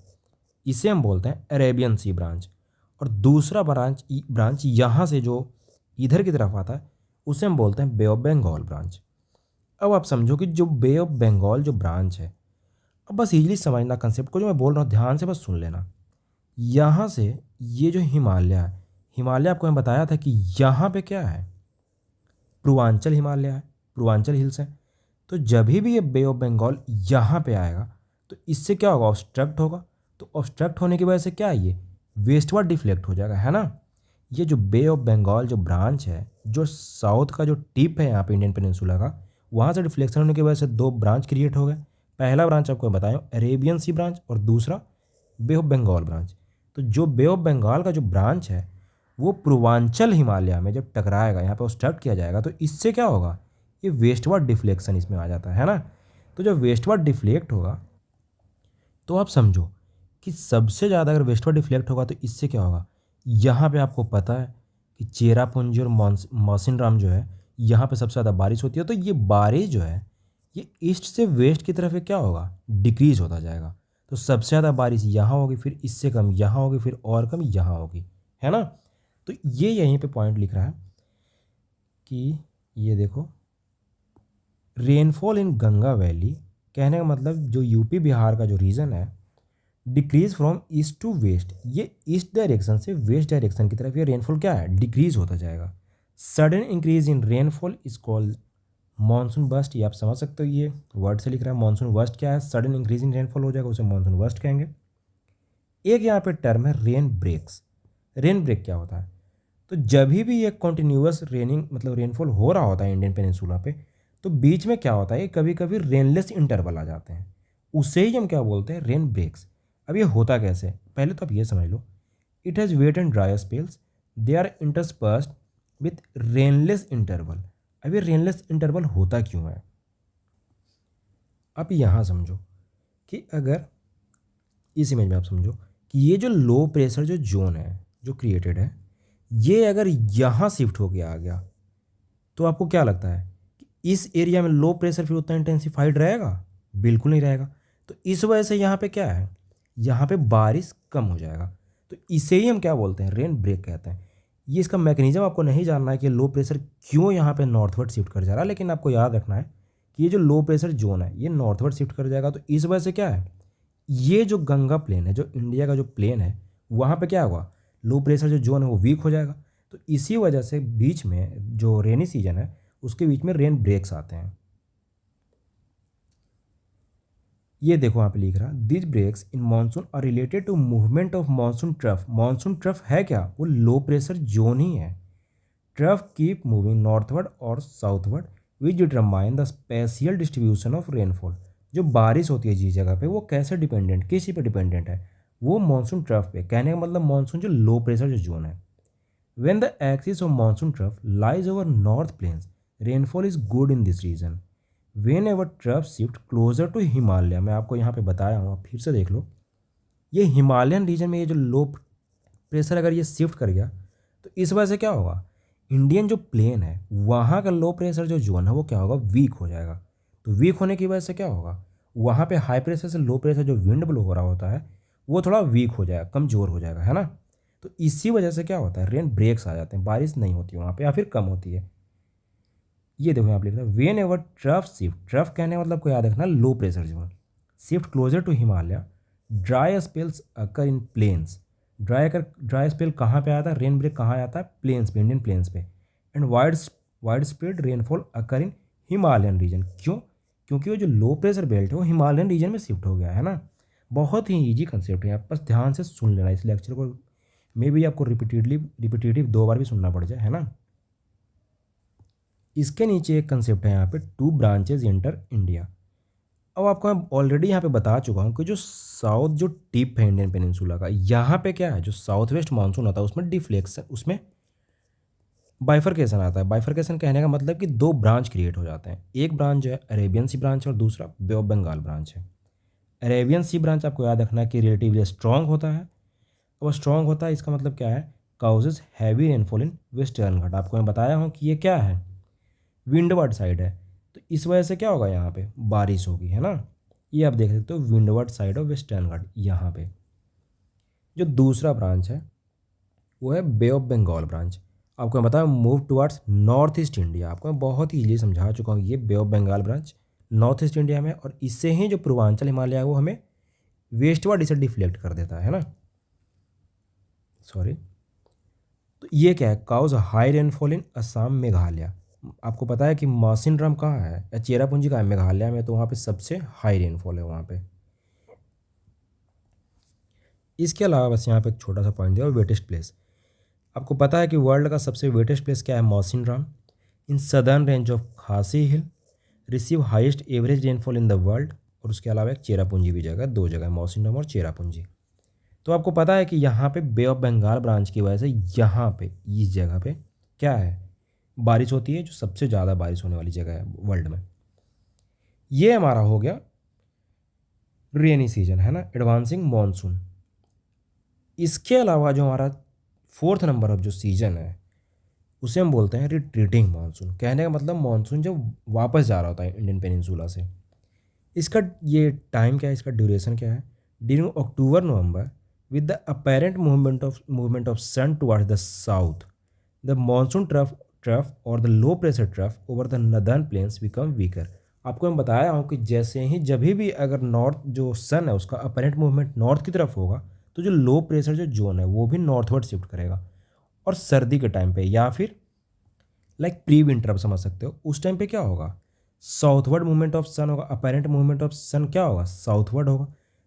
इसे हम बोलते हैं अरेबियन सी ब्रांच। और दूसरा ब्रांच यहाँ से जो इधर की तरफ आता है, उसे हम बोलते हैं बे ऑफ बंगाल ब्रांच। अब आप समझो कि जो बे ऑफ बंगाल जो ब्रांच है, अब बस इजीली समझना कंसेप्ट को, जो मैं बोल रहा हूँ ध्यान से बस सुन लेना। यहाँ से ये जो हिमालय है, हिमालय आपको मैं बताया था कि यहाँ पे क्या है, पूर्वांचल हिमालय है, पूर्वांचल हिल्स है। तो जब भी ये बे ऑफ बंगाल यहाँ पे आएगा तो इससे क्या होगा, ऑब्स्ट्रक्ट होगा। तो ऑब्स्ट्रक्ट होने की वजह से क्या है, ये वेस्टवर्ड डिफ्लेक्ट हो जाएगा, है ना। ये जो बे ऑफ बंगाल जो ब्रांच है, जो साउथ का जो टिप है यहाँ पे इंडियन पेनिनसुला का, वहाँ से डिफ्लेक्शन होने की वजह से 2 ब्रांच क्रिएट हो गए। पहला ब्रांच आपको बताया अरेबियन सी ब्रांच, और दूसरा बे ऑफ बंगाल ब्रांच। तो जो बे ऑफ बंगाल का जो ब्रांच है, वो पूर्वांचल हिमालय में जब टकराएगा, यहाँ पे ऑब्स्ट्रक्ट किया जाएगा, तो इससे क्या होगा, ये वेस्टवर्ड डिफ्लेक्शन इसमें आ जाता है ना। तो जब वेस्टवर्ड डिफ्लेक्ट होगा तो आप समझो कि सबसे ज़्यादा अगर वेस्टवर्ड डिफ्लेक्ट होगा तो इससे क्या होगा, यहाँ पे आपको पता है कि चेरापूंजी और मौसिनराम जो है, यहाँ पे सबसे ज़्यादा बारिश होती है। तो ये बारिश जो है, ये ईस्ट से वेस्ट की तरफ क्या होगा, डिक्रीज होता जाएगा। तो सबसे ज़्यादा बारिश यहाँ होगी, फिर इससे कम यहाँ होगी, फिर और कम यहाँ होगी, है ना। तो ये यहीं पे पॉइंट लिख रहा है कि ये देखो, रेनफॉल इन गंगा वैली, कहने का मतलब जो यूपी बिहार का जो रीजन है, decrease from east to west, ये ईस्ट डायरेक्शन से वेस्ट डायरेक्शन की तरफ ये रेनफॉल क्या है, डिक्रीज होता जाएगा। Sudden increase in rainfall is called monsoon burst, ये आप समझ सकते हो, ये वर्ड से लिख रहा है। मानसून बस्ट क्या है, सडन इंक्रीज इन रेनफॉल हो जाएगा, उसे मानसून बस्ट कहेंगे। एक यहाँ पे टर्म है रेन ब्रेक्स। रेन ब्रेक क्या होता है, तो जब भी ये कॉन्टिन्यूअस रेनिंग मतलब रेनफॉल हो रहा होता है इंडियन पेनिनसुला पे, तो बीच में क्या होता है, कभी कभी रेनलेस इंटरवल आ जाते हैं, उसे ही हम क्या बोलते हैं, रेन ब्रेक्स। अब ये होता कैसे, पहले तो आप ये समझ लो, it has wet and dry spells, they are interspersed with rainless interval. अब ये रेनलेस इंटरवल होता क्यों है, आप यहाँ समझो कि अगर इस इमेज में आप समझो कि ये जो लो प्रेशर जो जोन है जो क्रिएटेड है, ये अगर यहाँ शिफ्ट हो गया आ गया, तो आपको क्या लगता है कि इस एरिया में लो प्रेशर फिर उतना इंटेंसिफाइड रहेगा, बिल्कुल नहीं रहेगा। तो इस वजह से यहाँ पे क्या है, यहाँ पे बारिश कम हो जाएगा। तो इसे ही हम क्या बोलते हैं, रेन ब्रेक कहते हैं। ये इसका मैकेनिज्म आपको नहीं जानना है कि लो प्रेशर क्यों यहाँ पे नॉर्थवर्ड शिफ्ट कर जा रहा है, लेकिन आपको याद रखना है कि ये जो लो प्रेशर जोन है ये नॉर्थवर्ड शिफ्ट कर जाएगा। तो इस वजह से क्या है, ये जो गंगा प्लेन है, जो इंडिया का जो प्लेन है, वहाँ पे क्या होगा, लो प्रेशर जो जोन है वो वीक हो जाएगा। तो इसी वजह से बीच में जो रेनी सीजन है उसके बीच में रेन ब्रेक्स आते हैं। ये देखो यहाँ पे लिख रहा है, this breaks in monsoon are related to movement of monsoon trough. Monsoon trough है क्या, वो लो प्रेशर जोन ही है। ट्रफ कीप मूविंग नॉर्थवर्ड और southward which determine the spatial distribution of rainfall. जो बारिश होती है जिस जगह पे, वो कैसे डिपेंडेंट, किसी पे डिपेंडेंट है, वो मानसून ट्रफ पे। कहने का मतलब मानसून जो लो प्रेशर जो जोन है, when the axis of monsoon trough lies over north plains rainfall is good in this region. Whenever trough shift closer to Himalaya, मैं आपको यहाँ पे बताया हूँ, फिर से देख लो, ये हिमालयन रीजन में ये जो लो प्रेशर अगर ये शिफ्ट कर गया तो इस वजह से क्या होगा, इंडियन जो प्लेन है वहाँ का लो प्रेशर जो जोन है वो क्या होगा, वीक हो जाएगा। तो वीक होने की वजह से क्या होगा, वहाँ पे हाई प्रेशर से लो प्रेशर जो विंड ब्लो हो रहा होता है वो थोड़ा वीक हो जाएगा, कमज़ोर हो जाएगा, है ना। तो इसी वजह से क्या होता है, रेन ब्रेक्स आ जाते हैं, बारिश नहीं होती वहाँ पे या फिर कम होती है। ये देखो यहाँ पे लिख रहा है, whenever trough shift, trough कहने का मतलब को याद रखना low pressure zone, shift closer to Himalaya, dry spells occur in plains. Dry spell कहाँ पे आता है, रेन ब्रेक कहाँ आता है, प्लेन्स पे, इंडियन प्लेन्स पे। And wide spread rainfall occur in Himalayan region. क्यों, क्योंकि वो जो लो प्रेशर बेल्ट है वो हिमालयन रीजन में शिफ्ट हो गया है ना। बहुत ही ईजी कंसेप्ट है, आप बस ध्यान से सुन लेना इस लेक्चर को, मे भी आपको रिपीटेटिव 2 बार भी सुनना पड़ जाए, है ना। इसके नीचे एक कंसेप्ट है यहाँ पे, टू ब्रांचेज इंटर इंडिया। अब आपको मैं ऑलरेडी यहाँ पे बता चुका हूँ कि जो साउथ जो टिप है इंडियन पेनिनसुला का, यहाँ पे क्या है, जो साउथ वेस्ट मानसून होता है उसमें डिफ्लेक्शन, उसमें बाइफरकेशन आता है। बाइफरकेशन कहने का मतलब कि 2 ब्रांच क्रिएट हो जाते हैं। एक ब्रांच जो है अरेबियन सी ब्रांच और दूसरा बे ऑफ बंगाल ब्रांच है। अरेबियन सी ब्रांच आपको याद रखना है कि रिलेटिवली स्ट्रॉन्ग होता है। और स्ट्रॉन्ग होता है इसका मतलब क्या है, causes heavy rainfall in western घाट। आपको मैं बताया हूँ कि ये क्या है, विंडवर्ड साइड है। तो इस वजह से क्या होगा, यहाँ पे बारिश होगी, है ना। ये आप देख सकते हो, विंडवर्ड साइड ऑफ वेस्टर्न घाट। यहाँ पे जो दूसरा ब्रांच है वो है बे ऑफ बंगाल ब्रांच। आपको मैं बताया move towards north east India. आपको मैं बहुत ही ईजिली समझा चुका हूँ, ये bay of Bengal branch north east India में, और इससे ही जो पूर्वांचल हिमालय है वो हमें वेस्टवर्ड इसे डिफ्लेक्ट कर देता है ना, सॉरी। तो ये क्या है, causes high rainfall in Assam Meghalaya. आपको पता है कि मौसिनराम कहाँ है या चेरापूंजी कहाँ है, मेघालय में, तो वहाँ पे सबसे हाई रेनफॉल है वहाँ पे। इसके अलावा बस यहाँ पे एक छोटा सा पॉइंट दिया, वेटेस्ट प्लेस। आपको पता है कि वर्ल्ड का सबसे वेटेस्ट प्लेस क्या है, Mawsynram in southern range of Khasi hill, receive highest average rainfall in the world. और उसके अलावा एक चेरापूंजी भी जगह, 2 जगह, मौसिनराम और चेरापूंजी। तो आपको पता है कि यहाँ पे बे ऑफ बंगाल ब्रांच की वजह से यहाँ पे इस जगह पे क्या है, बारिश होती है, जो सबसे ज़्यादा बारिश होने वाली जगह है वर्ल्ड में। ये हमारा हो गया रेनी सीजन, है ना, एडवांसिंग मॉनसून। इसके अलावा जो हमारा 4th नंबर ऑफ जो सीजन है उसे हम बोलते हैं रिट्रीटिंग मानसून। कहने का मतलब मानसून जब वापस जा रहा होता है इंडियन पेनिनसुला से। इसका ये टाइम क्या है, इसका ड्यूरेशन क्या है, during October November with the apparent movement of sun towards the south the monsoon trough or the low pressure trough over the northern plains become weaker. आपको मैं बताया हूँ कि जैसे ही जब भी अगर नॉर्थ जो सन है उसका अपेरेंट मूवमेंट नॉर्थ की तरफ होगा तो जो लो प्रेशर जो जोन है वो भी नॉर्थवर्ड शिफ्ट करेगा। और सर्दी के टाइम पे या फिर लाइक प्री विंटर आप समझ सकते हो, उस टाइम पे क्या होगा, साउथवर्ड मूवमेंट ऑफ सन होगा, अपेरेंट मूवमेंट ऑफ सन क्या होगा, साउथवर्ड होगा।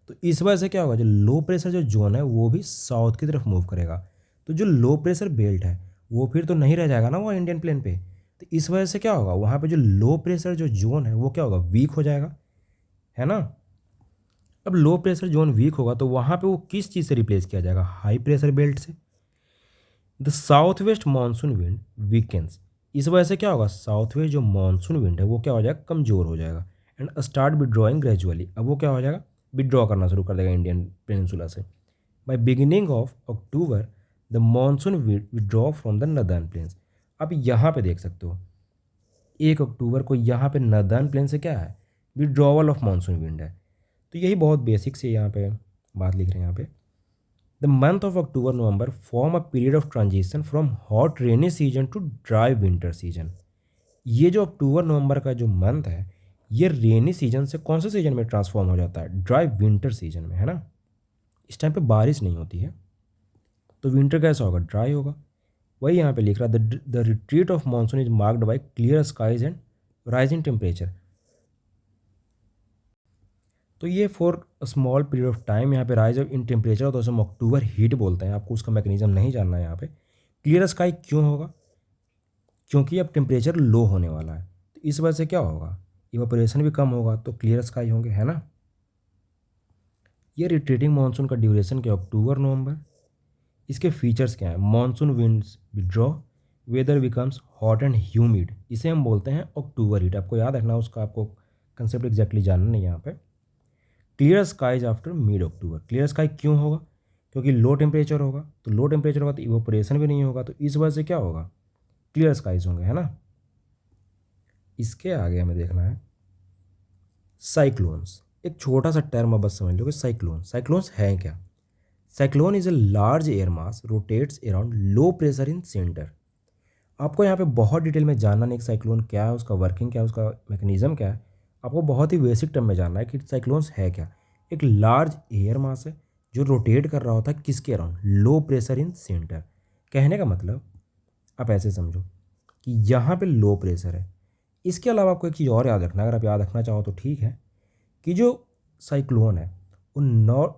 तो इस वजह से क्या होगा, जो लो प्रेशर जो जोन है वो भी साउथ की तरफ मूव करेगा। तो जो लो प्रेशर बेल्ट है वो फिर तो नहीं रह जाएगा ना वो इंडियन प्लेन पे। तो इस वजह से क्या होगा, वहाँ पे जो लो प्रेशर जो जोन है वो क्या होगा, वीक हो जाएगा, है ना। अब लो प्रेशर जोन वीक होगा तो वहाँ पे वो किस चीज़ से रिप्लेस किया जाएगा, हाई प्रेशर बेल्ट से। The south west monsoon wind weakens. इस वजह से क्या होगा, साउथ वेस्ट जो मानसून विंड है वो क्या हो जाएगा, कमज़ोर हो जाएगा। एंड स्टार्ट विड्रॉइंग ग्रेजुअली, अब वो क्या हो जाएगा, विड्रॉ करना शुरू कर देगा इंडियन पेनिनसुला से। By beginning of October the monsoon withdraw from the northern plains. आप यहाँ पे देख सकते हो 1 अक्टूबर को यहाँ पे नदर्न प्लेन से क्या है, विड्रॉवल ऑफ मानसून विंड है। तो यही बहुत बेसिक से यहाँ पे बात लिख रहे हैं यहाँ पे। The month of October November form a period of transition from hot rainy season two dry winter season. ये जो अक्टूबर नवंबर का जो मंथ है, ये रेनी सीजन से कौन से सीजन में ट्रांसफॉर्म हो जाता है? ड्राई विंटर सीजन में, है ना। इस टाइम पे बारिश नहीं होती है, तो विंटर कैसा होगा? ड्राई होगा। वही यहाँ पे लिख रहा है, the retreat of monsoon is marked by clear skies and rising temperature. तो ये for small period of time यहाँ पे राइज इन टेम्परेचर, तो उसे हम अक्टूबर हीट बोलते हैं। आपको उसका मैकेनिज्म नहीं जानना है यहाँ पे। क्लियर स्काई क्यों होगा? क्योंकि अब टेम्परेचर लो होने वाला है, तो इस वजह से क्या होगा? इवापोरेशन भी कम होगा, तो क्लियर स्काई होंगे, है ना। ये रिट्रीटिंग मानसून का ड्यूरेशन क्या? अक्टूबर नवंबर। इसके फीचर्स क्या हैं? Monsoon winds withdraw, weather becomes hot and humid, इसे हम बोलते हैं अक्टूबर हीट। आपको याद रखना, उसका आपको कंसेप्ट एग्जैक्टली जानना नहीं है यहाँ पे। क्लियर स्काईज आफ्टर मिड अक्टूबर। क्लियर स्काई क्यों होगा? क्योंकि लो टेम्परेचर होगा, तो लो टेम्परेचर होगा तो इवोपरेशन भी नहीं होगा, तो इस वजह से क्या होगा? क्लियर स्काईज होंगे, है ना। इसके आगे हमें देखना है साइक्लोन्स। एक छोटा सा टर्म बस समझ लो कि साइक्लोन्स है क्या। Cyclone is a large air mass rotates around low pressure in centre. आपको यहाँ पे बहुत डिटेल में जानना नहीं कि साइक्लोन क्या है, उसका वर्किंग क्या है, उसका मैकेनिज्म क्या है। आपको बहुत ही बेसिक टर्म में जानना है कि साइक्लोन्स है क्या। एक लार्ज एयर मास है जो रोटेट कर रहा होता है किसके around? Low pressure in centre. कहने का मतलब आप ऐसे समझो कि यहाँ पे लो प्रेशर है। इसके अलावा आपको एक चीज़ और याद रखना, अगर आप याद रखना चाहो तो ठीक है, कि जो साइक्लोन है वो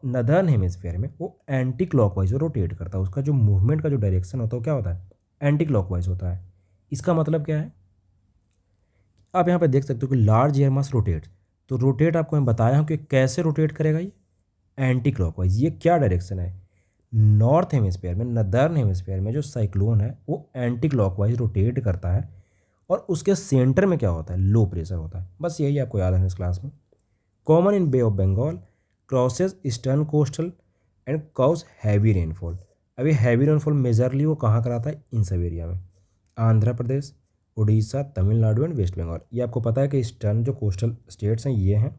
नदर्न हेमिस्फीयर में वो एंटी क्लॉकवाइज रोटेट करता है। उसका जो मूवमेंट का जो डायरेक्शन होता है वो क्या होता है? एंटी क्लॉकवाइज होता है। इसका मतलब क्या है? आप यहाँ पे देख सकते हो कि लार्ज एयर मास रोटेट, तो रोटेट आपको मैं बताया हूँ कि कैसे रोटेट करेगा ये? Anti clockwise. ये क्या डायरेक्शन है? नॉर्थ हेमिस्फीयर में, नदर्न हेमिस्फीयर में जो साइक्लोन है वो एंटी क्लॉकवाइज रोटेट करता है, और उसके सेंटर में क्या होता है? लो प्रेशर होता है। बस यही आपको याद है इस क्लास में। Common in Bay of Bengal, crosses eastern coastal and cause heavy rainfall. अभी हैवी रेनफॉल मेजरली वो कहाँ कराता है? इन सब एरिया में, आंध्र प्रदेश, उड़ीसा, तमिलनाडु एंड वेस्ट बंगाल। ये आपको पता है कि ईस्टर्न जो कोस्टल स्टेट्स हैं ये हैं।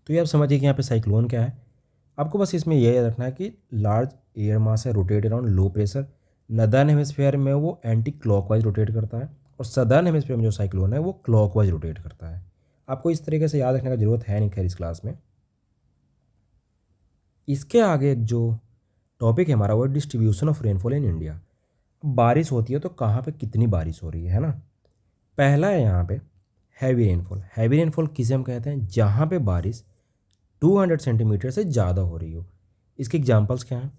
तो ये आप समझिए कि यहाँ पे साइक्लोन क्या है। आपको बस इसमें यह याद रखना है कि लार्ज एयर मास है rotate around low pressure. Northern hemisphere में वो एंटी क्लॉकवाइज रोटेट करता है, और सदर्न हेमिस्फीयर में जो साइक्लोन है वो क्लॉकवाइज रोटेट करता है। आपको इस तरीके से याद रखने का जरूरत है नहीं खैर इस क्लास में। इसके आगे एक जो टॉपिक है हमारा वो distribution of rainfall in India. बारिश होती है तो कहाँ पे कितनी बारिश हो रही है ना। पहला है यहाँ पे हैवी रेनफॉल। हैवी रेनफॉल किसे हम कहते हैं? जहाँ पे बारिश 200 सेंटीमीटर से ज़्यादा हो रही हो। इसके एग्जांपल्स क्या हैं?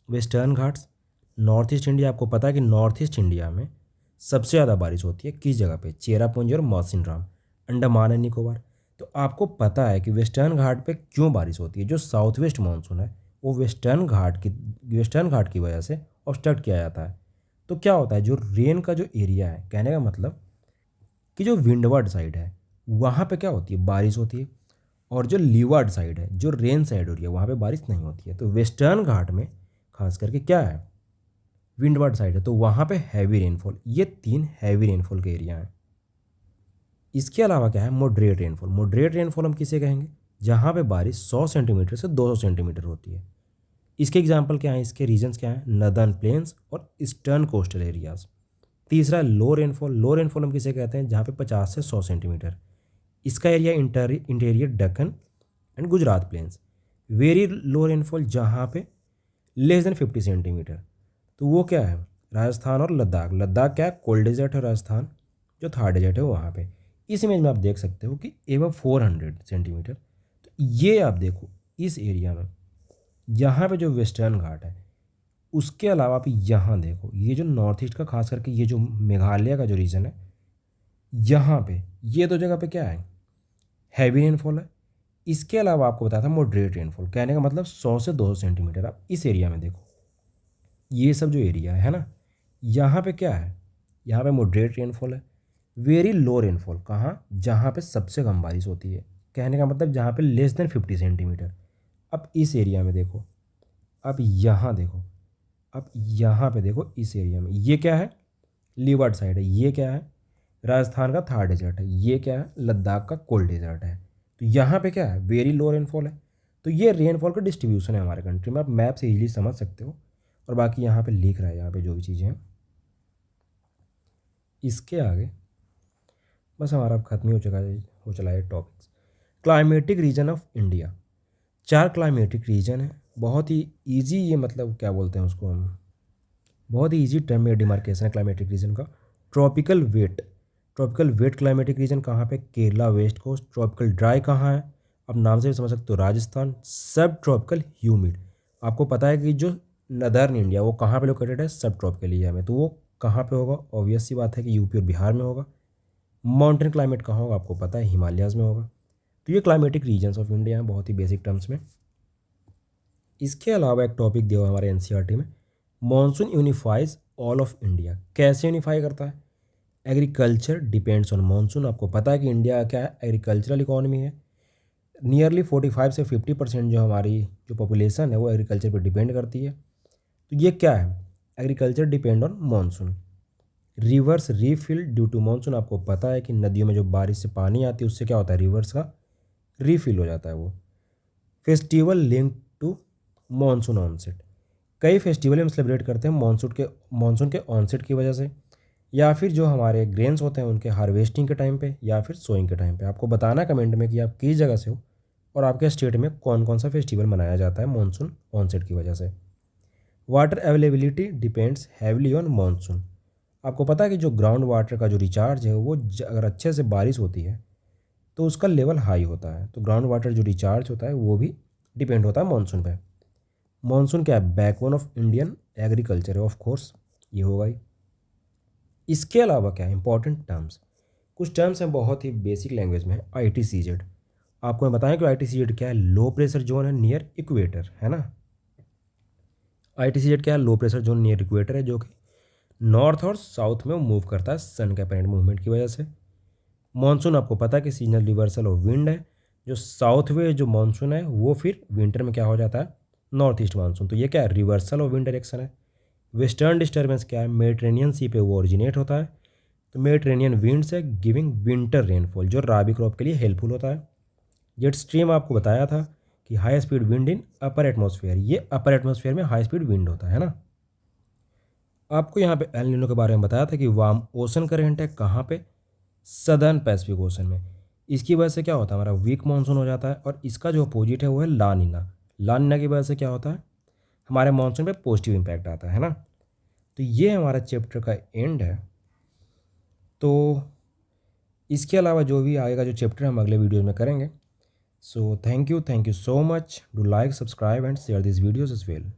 Western Ghats, north east India. आपको पता है कि नॉर्थ ईस्ट इंडिया में सबसे ज़्यादा बारिश होती है किस जगह पे? चेरापूंजी और मौसिनराम, अंडमान एंड निकोबार। तो आपको पता है कि वेस्टर्न घाट पे क्यों बारिश होती है? जो साउथ वेस्ट मानसून है वो वेस्टर्न घाट की वजह से ऑब्स्ट्रक्ट किया जाता है। तो क्या होता है? जो रेन का जो एरिया है, कहने का मतलब कि जो विंडवर्ड साइड है वहाँ पे क्या होती है? बारिश होती है। और जो लीवार्ड साइड है, जो रेन साइड हो रही है, वहाँ पे बारिश नहीं होती है। तो वेस्टर्न घाट में खास करके क्या है? विंडवर्ड साइड है, तो वहाँ पे हैवी रेनफॉल। ये 3 हैवी रेनफॉल के एरिया हैं। इसके अलावा क्या है? Moderate rainfall. मॉडरेट रेनफॉल हम किसे कहेंगे? जहाँ पे बारिश 100 सेंटीमीटर से 200 सेंटीमीटर होती है। इसके एग्जाम्पल क्या है? इसके रीजन्स क्या हैं? नदर्न प्लेन्स और ईस्टर्न कोस्टल एरियाज। तीसरा लो रेनफॉल। लो रेनफॉल हम किसे कहते हैं? जहाँ पे 50 से 100 सेंटीमीटर। इसका area interior Deccan and Gujarat plains. Very low rainfall जहाँ पे लेस देन 50 सेंटीमीटर, तो वो क्या है? राजस्थान और लद्दाख। लद्दाख क्या है? कोल्ड डेजर्ट है। राजस्थान जो थार डेजर्ट है वहाँ पे। इस इमेज में आप देख सकते हो कि एवं 400 सेंटीमीटर। तो ये आप देखो इस एरिया में, यहाँ पे जो वेस्टर्न घाट है, उसके अलावा आप यहाँ देखो ये जो नॉर्थ ईस्ट का खास करके ये जो मेघालय का जो रीजन है, यहाँ पे ये दो जगह पे क्या है? हैवी रेनफॉल है। इसके अलावा आपको बताया था मॉडरेट रेनफॉल। कहने का मतलब 100 से 200 सेंटीमीटर। आप इस एरिया में देखो, ये सब जो एरिया है ना, यहाँ पे क्या है? यहाँ पे मॉडरेट रेनफॉल है। वेरी लो रेनफॉल कहाँ? जहाँ पे सबसे कम बारिश होती है। कहने का मतलब जहाँ पे लेस देन 50 सेंटीमीटर। अब इस एरिया में देखो, अब यहाँ देखो, अब यहाँ पे देखो इस एरिया में ये क्या है? लीवर्ड साइड है। ये क्या है? राजस्थान का थार डेजर्ट है। ये क्या है? लद्दाख का कोल्ड डेजर्ट है। तो यहाँ पे क्या है? वेरी लो रेनफॉल है। तो ये रेनफॉल का डिस्ट्रीब्यूशन है हमारे कंट्री में, आप मैप से इजीली समझ सकते हो। और बाकी यहाँ पे लिख रहा है, यहाँ पे जो भी चीज़ें हैं। इसके आगे बस हमारा अब खत्म ही हो चला है topics. Climatic reason of India, 4 climatic reason है। बहुत ही ईजी, ये मतलब क्या बोलते हैं उसको हम, बहुत ही ईजी टर्म में डिमार्केशन है क्लाइमेटिक रीजन का। Tropical wet, tropical wet climatic region कहाँ पे, Kerala west coast. Tropical dry कहाँ है, अब नाम से भी समझ सकते हो, राजस्थान। सब ट्रॉपिकल ह्यूमिड, आपको पता है कि जो नदर्न इंडिया वो कहाँ पे लोकेटेड है, सब ट्रॉपिकल एरिया में, तो वो कहाँ पे होगा, ऑब्वियस सी बात है कि यूपी और बिहार में होगा। माउंटेन क्लाइमेट कहाँ होगा, आपको पता है हिमालयाज़ में होगा। तो ये क्लाइमेटिक रीजन्स ऑफ इंडिया हैं बहुत ही बेसिक टर्म्स में। इसके अलावा एक टॉपिक दिया हुआ हमारे एनसीईआरटी में, monsoon unifies all of India. कैसे यूनिफाई करता है, एग्रीकल्चर डिपेंड्स ऑन मॉनसून। आपको पता है कि इंडिया क्या है, एग्रीकल्चरल इकोनॉमी है। नियरली 45 से 50% जो हमारी जो पॉपुलेशन है वो एग्रीकल्चर पर डिपेंड करती है। तो ये क्या है, agriculture depend on monsoon. Rivers refill due to monsoon, आपको पता है कि नदियों में जो बारिश से पानी आती है उससे क्या होता है, रिवर्स का रीफिल हो जाता है वो। Festival link to monsoon onset, कई फेस्टिवल हम सेलिब्रेट करते हैं मानसून के ऑनसेट की वजह से, या फिर जो हमारे ग्रेन्स होते हैं उनके हार्वेस्टिंग के टाइम पे, या फिर सोइंग के टाइम पे। आपको बताना कमेंट में कि आप किस जगह से हो और आपके स्टेट में कौन कौन सा फेस्टिवल मनाया जाता है मानसून ऑनसेट की वजह से। Water availability depends heavily on monsoon, आपको पता है कि जो ग्राउंड वाटर का जो रिचार्ज है वो अगर अच्छे से बारिश होती है तो उसका लेवल हाई होता है। तो ग्राउंड वाटर जो रिचार्ज होता है वो भी डिपेंड होता है मानसून पे। मानसून क्या है, बैकबोन ऑफ इंडियन एग्रीकल्चर है, ऑफ कोर्स ये होगा ही। इसके अलावा क्या है इंपॉर्टेंट टर्म्स, कुछ टर्म्स हैं बहुत ही बेसिक लैंग्वेज में, ITCZ। आपको मैं बताएं कि ITCZ क्या है, लो प्रेशर जोन है नियर इक्वेटर, है ना। ITCZ क्या है, लो प्रेशर जोन नियर इक्वेटर है, जो कि नॉर्थ और साउथ में मूव करता है सन के अपेरेंट मूवमेंट की वजह से। मानसून आपको पता है कि सीजनल रिवर्सल ऑफ विंड है, जो साउथ वे जो मानसून है वो फिर विंटर में क्या हो जाता है, नॉर्थ ईस्ट मानसून। तो ये क्या है, रिवर्सल ऑफ विंड डायरेक्शन है। वेस्टर्न डिस्टर्बेंस क्या है, मेडिटेरेनियन सी पे वो ओरिजिनेट होता है। तो मेडिटेरेनियन विंड से गिविंग विंटर रेनफॉल, जो राबी क्रॉप के लिए हेल्पफुल होता है। जेट स्ट्रीम आपको बताया था कि high speed wind in upper atmosphere, ये अपर एटमॉस्फेयर में हाई स्पीड विंड होता है ना। आपको यहाँ पे एल नीनो के बारे में बताया था कि वार्म ओशन करेंट है कहाँ पे, सदर्न पैसिफिक ओशन में। इसकी वजह से क्या होता है, हमारा वीक मानसून हो जाता है, और इसका जो अपोजिट है वो है ला नीना। ला नीना की वजह से क्या होता है, हमारे मानसून पे पॉजिटिव इम्पैक्ट आता है ना। तो ये हमारा चैप्टर का एंड है। तो इसके अलावा जो भी आगे का जो चैप्टर हम अगले वीडियो में करेंगे। So thank you so much, do like subscribe and share this videos as well.